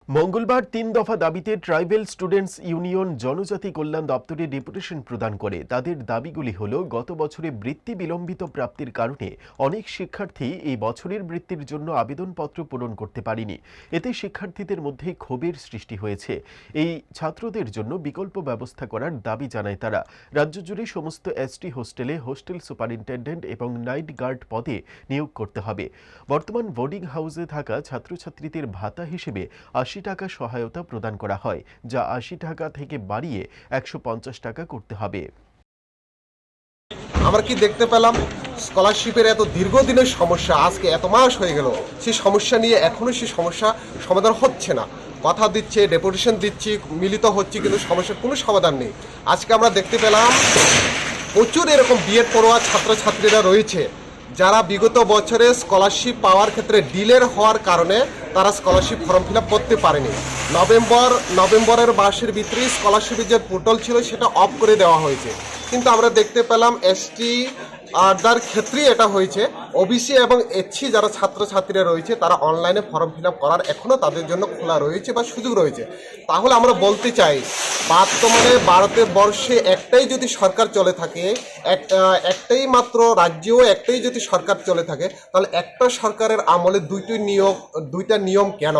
মঙ্গলবার ৩ দফা দাবিতে ট্রাইবেল স্টুডেন্টস ইউনিয়ন জনজাতি কল্যাণ দপ্তরে ডেপুটেশন প্রদান করে। তাদের দাবিগুলি হল, গত বছরে বৃত্তি বিলম্বিত প্রাপ্তির কারণে অনেক শিক্ষার্থী এই বছরের বৃত্তির জন্য আবেদনপত্র পূরণ করতে পারেনি। এতে শিক্ষার্থীদের মধ্যে ক্ষোভের সৃষ্টি হয়েছে। এই ছাত্রদের জন্য বিকল্প ব্যবস্থা করার দাবি জানায় তারা। রাজ্য জুড়ে সমস্ত এসটি হোস্টেলে হোস্টেল সুপারিনটেন্ডেন্ট এবং নাইট গার্ড পদে নিয়োগ করতে হবে। বর্তমান বোর্ডিং হাউসে থাকা ছাত্রছাত্রীদের ভাতা হিসেবে ৮০ টাকা সহায়তা প্রদান করা হয়, যা ৮০ টাকা থেকে বাড়িয়ে ১৫০ টাকা করতে হবে। আমরা কি দেখতে পেলাম, স্কলারশিপের এত দীর্ঘদিনের সমস্যা আজকে এত মাস হয়ে গেল, সেই সমস্যা নিয়ে এখনো সেই সমস্যা সমাধান হচ্ছে না। কথা দিচ্ছে, ডেপুটেশন দিচ্ছি, মিলিত হচ্ছে, কিন্তু সমস্যার কোনো সমাধান নেই। আজকে আমরা দেখতে পেলাম প্রচুর এরকম বিএড পড়ুয়া ছাত্রছাত্রীরা রয়েছে যারা বিগত বছরে স্কলারশিপ পাওয়ার ক্ষেত্রে ডিলের হওয়ার কারণে তারা স্কলারশিপ ফর্ম ফিল আপ করতে পারেনি। নভেম্বরের মাসের ভিতরে স্কলারশিপের যে পোর্টাল ছিল সেটা অফ করে দেওয়া হয়েছে, কিন্তু আমরা দেখতে পেলাম এসটি আরদার ক্ষেত্রেই এটা হয়েছে। ওবিসি এবং এসসি যারা ছাত্রছাত্রীরা রয়েছে তারা অনলাইনে ফর্ম ফিল আপ করার এখনও তাদের জন্য খোলা রয়েছে বা সুযোগ রয়েছে। তাহলে আমরা বলতে চাই, বর্তমানে ভারতবর্ষে একটাই যদি সরকার চলে থাকে, একটাই মাত্র রাজ্যেও একটাই যদি সরকার চলে থাকে, তাহলে একটা সরকারের আমলে দুইটা নিয়ম কেন?